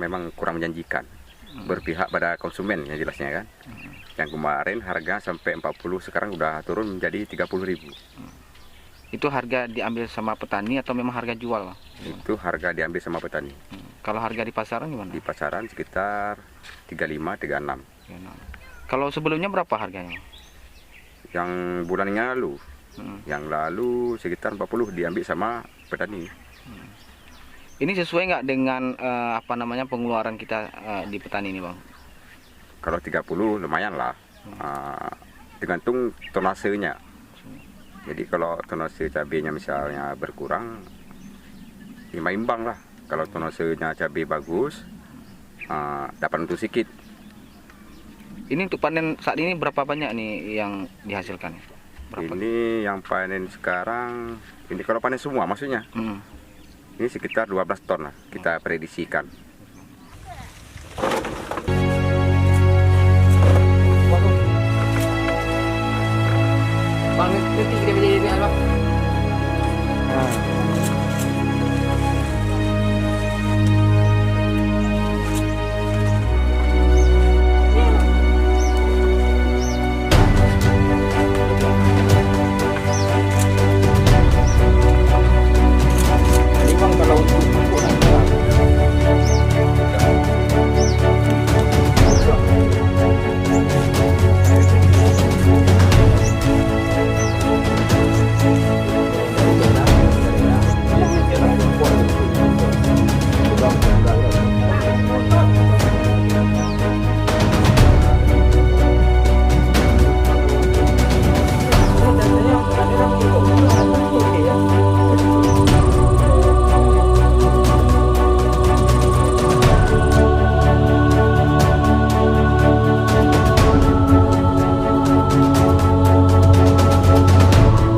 memang kurang menjanjikan. Berpihak pada konsumen yang jelasnya kan. Yang kemarin harga sampai 40, sekarang udah turun menjadi 30.000. Itu harga diambil sama petani atau memang harga jual, Bang? Itu harga diambil sama petani. Kalau harga di pasaran gimana? Di pasaran sekitar 35, 36. Kalau sebelumnya berapa harganya? Yang bulan lalu, yang lalu sekitar 40 diambil sama petani. Ini sesuai nggak dengan pengeluaran kita di petani ini, Bang? Kalau 30 lumayan lah, tergantung tonasenya. Jadi kalau tonase cabenya misalnya berkurang, imbang lah. Kalau tonasenya cabai bagus, dapat untung sedikit. Ini untuk panen saat ini berapa banyak nih yang dihasilkan? Berapa? Ini yang panen sekarang, ini kalau panen semua maksudnya, ini sekitar 12 ton lah kita prediksikan.